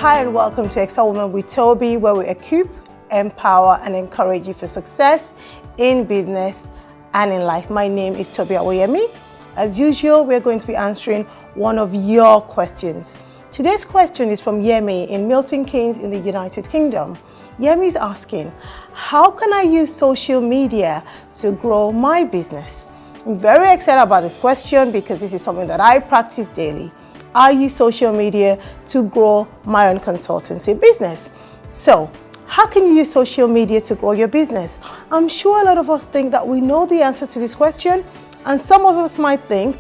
Hi and welcome to Excel Woman with Tobi, where we equip, empower and encourage you for success in business and in life. My name is Tobi Show. As usual, we're going to be answering one of your questions. Today's question is from Yemi in Milton Keynes in the United Kingdom. Yemi is asking, how can I use social media to grow my business? I'm very excited about this question because this is something that I practice daily. I use social media to grow my own consultancy business. So, how can you use social media to grow your business? I'm sure a lot of us think that we know the answer to this question, and some of us might think,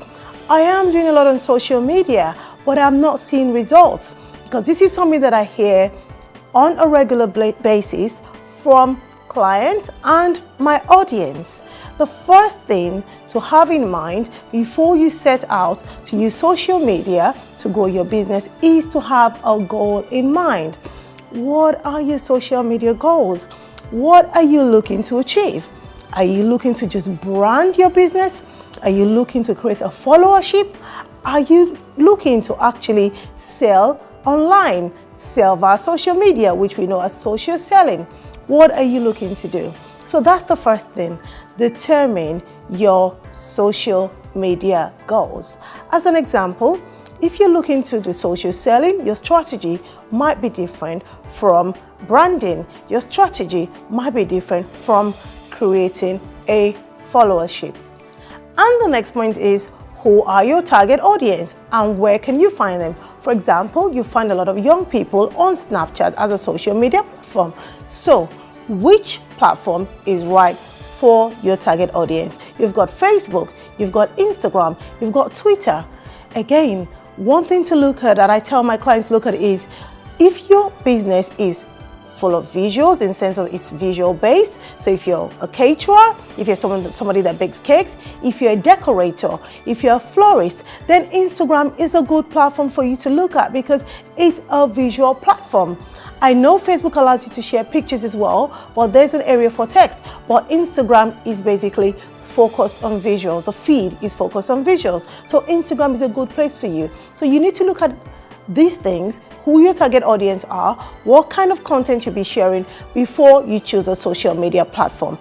I am doing a lot on social media, but I'm not seeing results, because this is something that I hear on a regular basis from clients and my audience. The first thing to have in mind before you set out to use social media to grow your business is to have a goal in mind. What are your social media goals? What are you looking to achieve? Are you looking to just brand your business? Are you looking to create a followership? Are you looking to actually sell online, sell via social media, which we know as social selling? What are you looking to do? So that's the first thing. Determine your social media goals. As an example, if you're looking to do social selling, your strategy might be different from branding. Your strategy might be different from creating a followership. And the next point is, who are your target audience and where can you find them? For example, you find a lot of young people on Snapchat as a social media platform. So, which platform is right for your target audience? You've got Facebook, you've got Instagram, you've got Twitter. Again, one thing to look at that I tell my clients to look at is, if your business is full of visuals, in the sense of it's visual based. So if you're a caterer, if you're somebody that bakes cakes, if you're a decorator, if you're a florist, then Instagram is a good platform for you to look at because it's a visual platform. I know Facebook allows you to share pictures as well, but there's an area for text. But Instagram is basically focused on visuals. The feed is focused on visuals. So Instagram is a good place for you. So you need to look at these things, who your target audience are, what kind of content you'll be sharing before you choose a social media platform.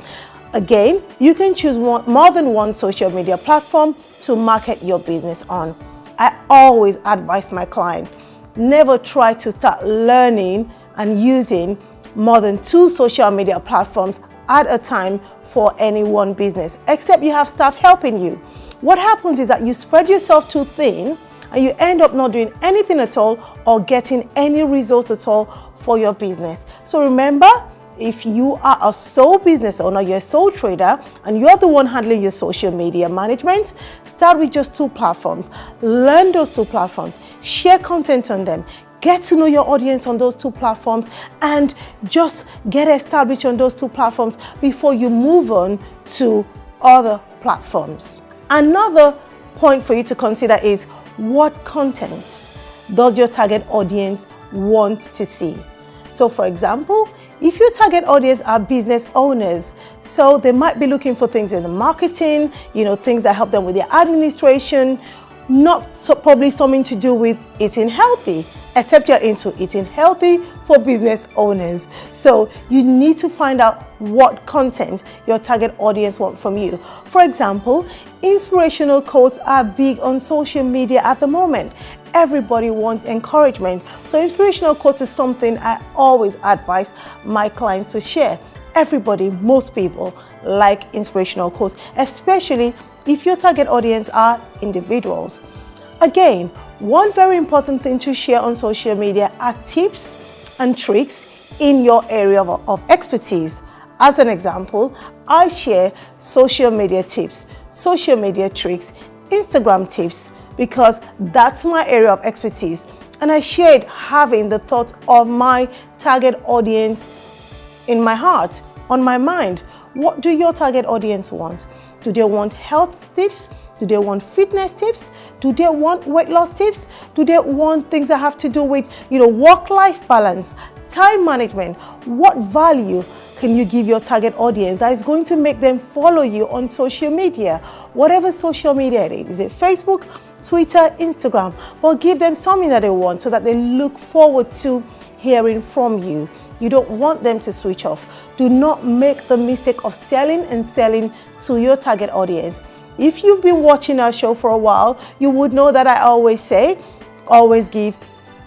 Again, you can choose more than one social media platform to market your business on. I always advise my client, never try to start learning and using more than 2 social media platforms at a time for any one business, except you have staff helping you. What happens is that you spread yourself too thin and you end up not doing anything at all or getting any results at all for your business. So remember, if you are a sole business owner, you're a sole trader, and you're the one handling your social media management, start with just 2 platforms. Learn those 2 platforms, share content on them, get to know your audience on those 2 platforms, and just get established on those 2 platforms before you move on to other platforms. Another point for you to consider is, what contents does your target audience want to see? So for example, if your target audience are business owners, so they might be looking for things in the marketing, things that help them with their administration, probably something to do with eating healthy, except you're into eating healthy for business owners. So you need to find out what content your target audience want from you. For example, inspirational quotes are big on social media at the moment. Everybody wants encouragement. So inspirational quotes is something I always advise my clients to share. Most people like inspirational quotes, especially if your target audience are individuals. Again, one very important thing to share on social media are tips and tricks in your area of expertise. As an example, I share social media tips, social media tricks, Instagram tips, because that's my area of expertise. And I shared having the thought of my target audience in my heart, on my mind. What do your target audience want? Do they want health tips? Do they want fitness tips? Do they want weight loss tips? Do they want things that have to do with, work-life balance? Time management. What value can you give your target audience that is going to make them follow you on social media? Whatever social media it is it Facebook, Twitter, Instagram, but give them something that they want so that they look forward to hearing from you. You don't want them to switch off. Do not make the mistake of selling to your target audience. If you've been watching our show for a while, you would know that I always say, always give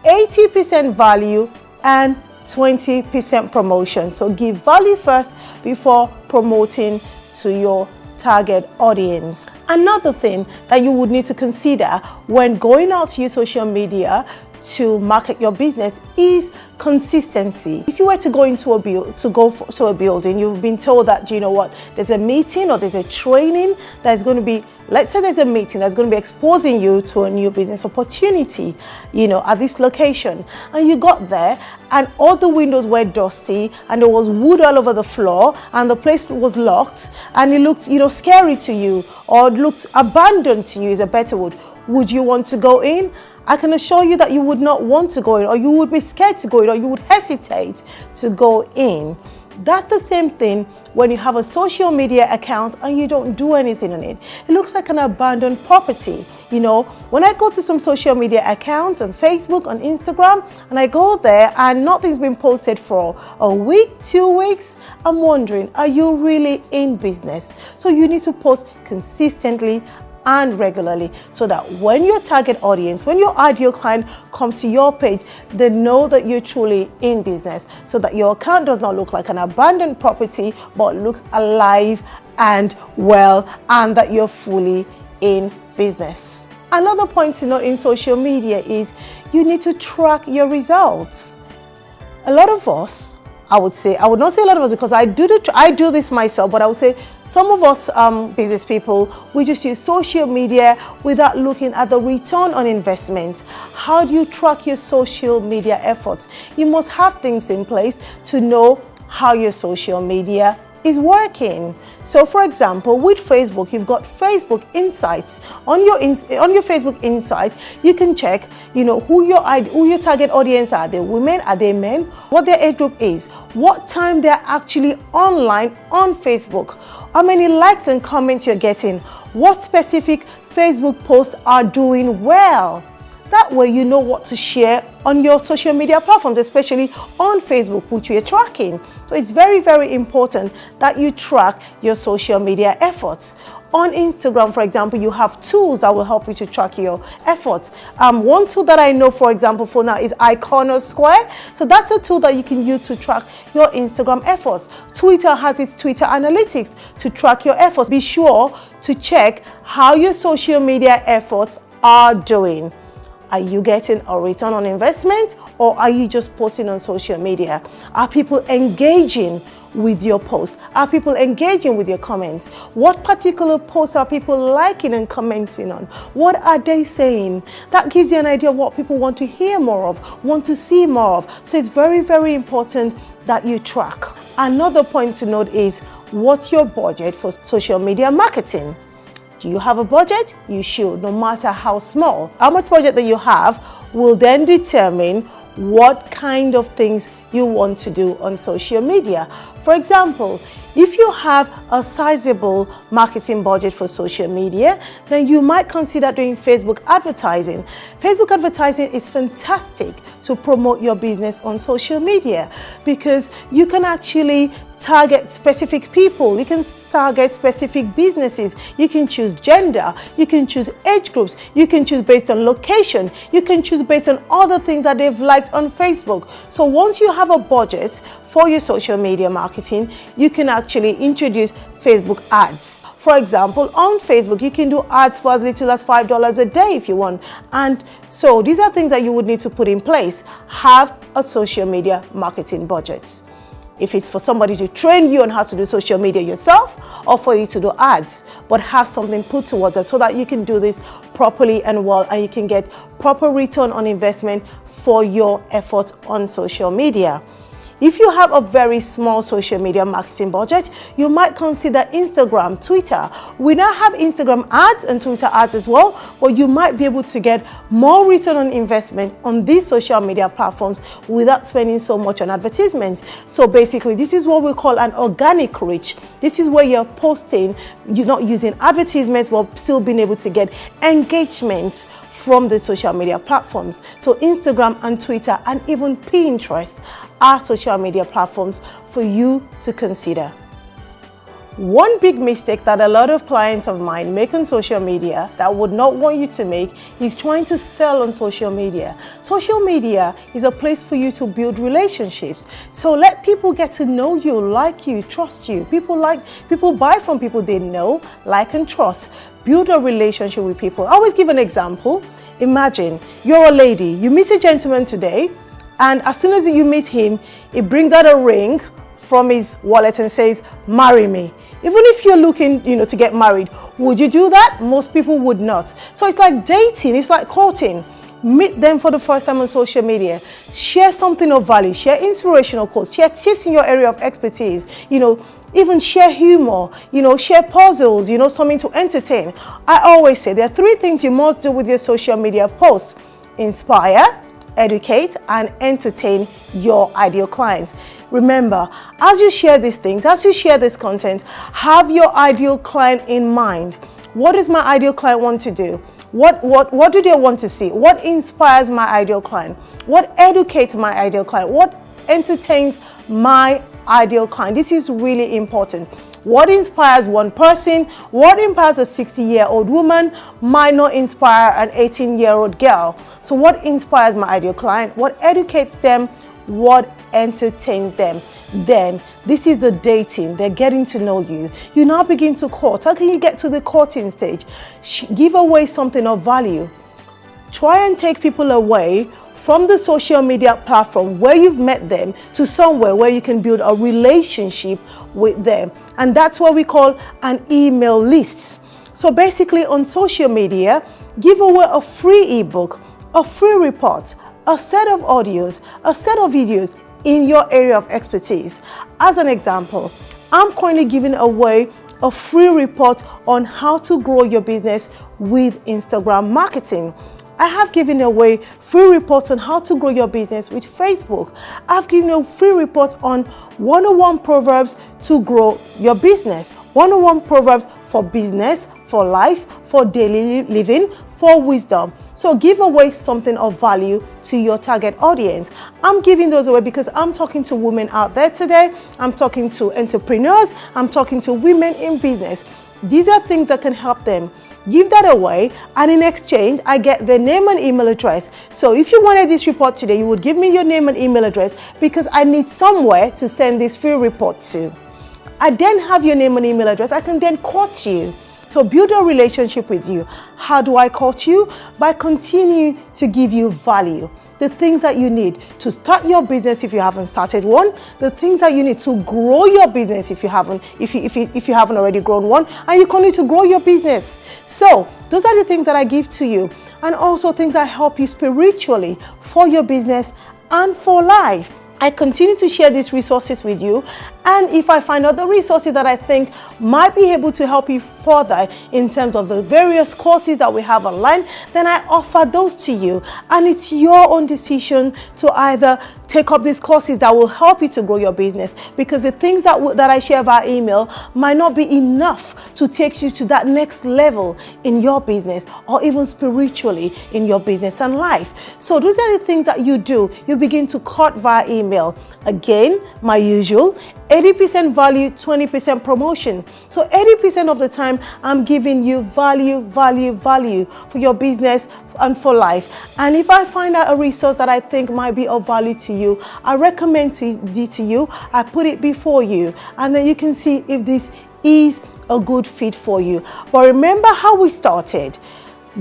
80% value and 20% promotion. So give value first before promoting to your target audience. Another thing that you would need to consider when going out to your social media to market your business is consistency. If you were to go into a building, you've been told that, you know what, there's a meeting or there's a training that's going to be, let's say there's a meeting that's going to be exposing you to a new business opportunity, at this location, and you got there and all the windows were dusty and there was wood all over the floor and the place was locked and it looked, scary to you, or it looked abandoned to you is a better word. Would you want to go in? I can assure you that you would not want to go in, or you would be scared to go in, or you would hesitate to go in. That's the same thing when you have a social media account and you don't do anything on it. It looks like an abandoned property. When I go to some social media accounts on Facebook, on Instagram, and I go there and nothing's been posted for a week, 2 weeks, I'm wondering, are you really in business? So you need to post consistently and regularly so that when your target audience, when your ideal client comes to your page, they know that you're truly in business, so that your account does not look like an abandoned property but looks alive and well, and that you're fully in business. Another point to note in social media is you need to track your results. A lot of us, I would not say a lot of us, because I do this myself, but I would say some of us business people, we just use social media without looking at the return on investment. How do you track your social media efforts? You must have things in place to know how your social media is working. So for example, with Facebook, you've got Facebook Insights. On your Facebook Insights, you can check, who your target audience are. They women? Are they men? What their age group is. What time they're actually online on Facebook. How many likes and comments you're getting. What specific Facebook posts are doing well. That way you know what to share on your social media platforms, especially on Facebook, which we are tracking. So it's very, very important that you track your social media efforts. On Instagram, for example, you have tools that will help you to track your efforts. One tool that I know, for example, for now is Iconosquare. So that's a tool that you can use to track your Instagram efforts. Twitter has its Twitter Analytics to track your efforts. Be sure to check how your social media efforts are doing. Are you getting a return on investment, or are you just posting on social media? Are people engaging with your posts? Are people engaging with your comments? What particular posts are people liking and commenting on? What are they saying? That gives you an idea of what people want to hear more of, want to see more of. So it's very, very important that you track. Another point to note is, what's your budget for social media marketing? Do you have a budget? You should, no matter how small. How much budget that you have will then determine what kind of things you want to do on social media. For example, if you have a sizable marketing budget for social media, then you might consider doing Facebook advertising. Facebook advertising is fantastic to promote your business on social media, because you can actually target specific people, you can target specific businesses, you can choose gender, you can choose age groups, you can choose based on location, you can choose based on other things that they've liked on Facebook. So once you have a budget for your social media marketing, you can actually introduce Facebook ads. For example, on Facebook, you can do ads for as little as $5 a day if you want. And so these are things that you would need to put in place. Have a social media marketing budget. If it's for somebody to train you on how to do social media yourself, or for you to do ads, but have something put towards it so that you can do this properly and well, and you can get proper return on investment for your efforts on social media. If you have a very small social media marketing budget, you might consider Instagram, Twitter. We now have Instagram ads and Twitter ads as well, but you might be able to get more return on investment on these social media platforms without spending so much on advertisements. So basically, this is what we call an organic reach. This is where you're posting, you're not using advertisements, but still being able to get engagement from the social media platforms. So Instagram and Twitter and even Pinterest are social media platforms for you to consider. One big mistake that a lot of clients of mine make on social media that I would not want you to make is trying to sell on social media. Social media is a place for you to build relationships. So let people get to know you, like you, trust you. People buy from people they know, like, and trust. Build a relationship with people. I always give an example. Imagine you're a lady, you meet a gentleman today, and as soon as you meet him, he brings out a ring from his wallet and says, "Marry me." Even if you're looking, to get married, would you do that? Most people would not. So it's like dating, it's like courting. Meet them for the first time on social media. Share something of value, share inspirational quotes, share tips in your area of expertise, even share humor, share puzzles, something to entertain. I always say there are 3 things you must do with your social media posts: inspire, educate, and entertain your ideal clients. Remember, as you share these things, as you share this content, have your ideal client in mind. What does my ideal client want to do? What do they want to see? What inspires my ideal client? What educates my ideal client? What entertains my ideal client? This is really important. What inspires one person, what inspires a 60-year-old woman might not inspire an 18-year-old girl. So what inspires my ideal client? What educates them? What entertains them? Then this is the dating. They're getting to know you. You now begin to court. How can you get to the courting stage? Give away something of value. Try and take people away from the social media platform where you've met them to somewhere where you can build a relationship with them. And that's what we call an email list. So basically on social media, give away a free ebook, a free report, a set of audios, a set of videos in your area of expertise. As an example, I'm currently giving away a free report on how to grow your business with Instagram marketing. I have given away free reports on how to grow your business with Facebook. I've given a free report on 101 Proverbs to grow your business. 101 Proverbs for business, for life, for daily living, for wisdom. So give away something of value to your target audience. I'm giving those away because I'm talking to women out there today. I'm talking to entrepreneurs. I'm talking to women in business. These are things that can help them. Give that away, and in exchange, I get their name and email address. So if you wanted this report today, you would give me your name and email address because I need somewhere to send this free report to. I then have your name and email address. I can then court you. So build a relationship with you. How do I court you? By continuing to give you value. The things that you need to start your business if you haven't started one, the things that you need to grow your business if you haven't already grown one, and you continue to grow your business. So those are the things that I give to you, and also things that help you spiritually for your business and for life. I continue to share these resources with you, and if I find other resources that I think might be able to help you further in terms of the various courses that we have online, then I offer those to you. And it's your own decision to either take up these courses that will help you to grow your business, because the things that I share via email might not be enough to take you to that next level in your business or even spiritually in your business and life. So those are the things that you do. You begin to cut via email. Again, my usual 80% value, 20% promotion. So 80% of the time, I'm giving you value for your business and for life. And if I find out a resource that I think might be of value to you, I recommend it to you. I put it before you, and then you can see if this is a good fit for you. But remember how we started,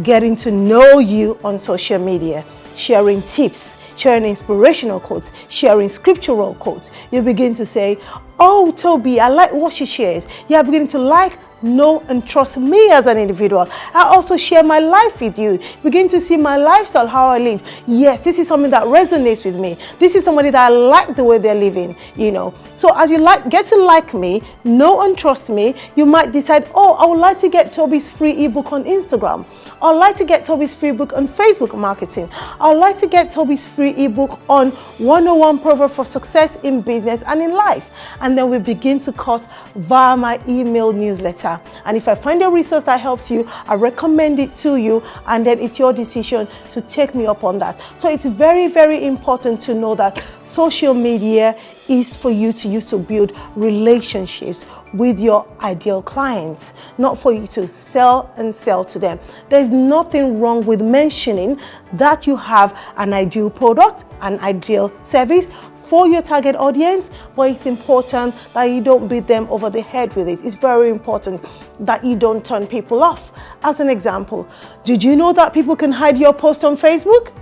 getting to know you on social media, sharing tips, sharing inspirational quotes, sharing scriptural quotes. You begin to say, "Oh, Tobi, I like what she shares." You're beginning to like know and trust me as an individual. I also share my life with you. Begin to see my lifestyle, how I live. Yes, this is something that resonates with me. This is somebody that I like the way they're living, you know. So as you get to like me, know and trust me, you might decide, oh, I would like to get Tobi's free ebook on Instagram. I'd like to get Tobi's free book on Facebook marketing. I'd like to get Tobi's free ebook on 101 Proverbs for Success in Business and in Life. And then we begin to cut via my email newsletter. And if I find a resource that helps you, I recommend it to you, and then it's your decision to take me up on that. So it's very, very important to know that social media is for you to use to build relationships with your ideal clients, not for you to sell to them. There's nothing wrong with mentioning that you have an ideal product, an ideal service for your target audience, but it's important that you don't beat them over the head with it. It's very important that you don't turn people off. As an example, did you know that people can hide your post on Facebook?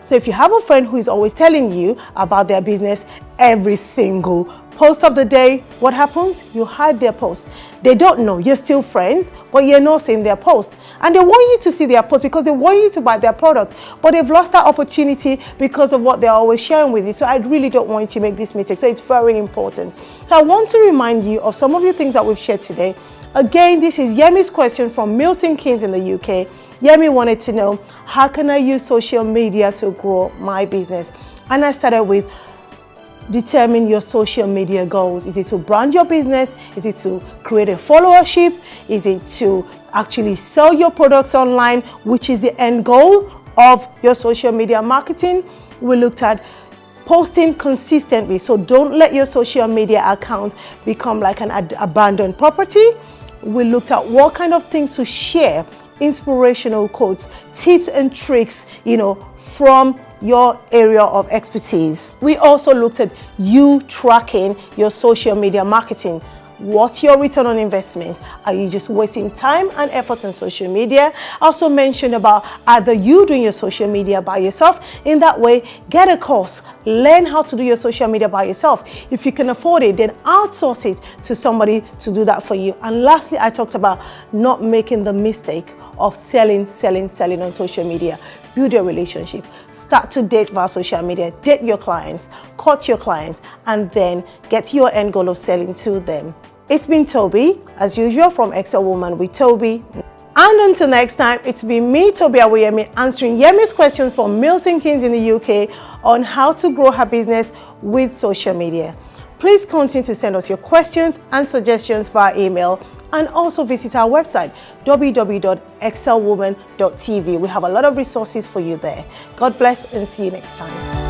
So if you have a friend who is always telling you about their business every single post of the day, what happens? You hide their post. They don't know. You're still friends, but you're not seeing their post. And they want you to see their post because they want you to buy their product. But they've lost that opportunity because of what they're always sharing with you. So I really don't want you to make this mistake. So it's very important. So I want to remind you of some of the things that we've shared today. Again, this is Yemi's question from Milton Keynes in the UK. Yemi wanted to know, how can I use social media to grow my business? And I started with determine your social media goals. Is it to brand your business? Is it to create a followership? Is it to actually sell your products online, which is the end goal of your social media marketing? We looked at posting consistently. So don't let your social media account become like an abandoned property. We looked at what kind of things to share, inspirational quotes, tips and tricks, you know, from your area of expertise. We also looked at you tracking your social media marketing. What's your return on investment? Are you just wasting time and effort on social media? I also mentioned about either you doing your social media by yourself. In that way, get a course, learn how to do your social media by yourself. If you can afford it, then outsource it to somebody to do that for you. And lastly, I talked about not making the mistake of selling on social media. Build your relationship. Start to date via social media. Date your clients, court your clients, and then get to your end goal of selling to them. It's been Tobi, as usual, from Excel Woman with Tobi. And until next time, it's been me, Tobi Awoyemi, answering Yemi's questions from Milton Keynes in the UK on how to grow her business with social media. Please continue to send us your questions and suggestions via email, and also visit our website, www.excelwoman.tv. We have a lot of resources for you there. God bless and see you next time.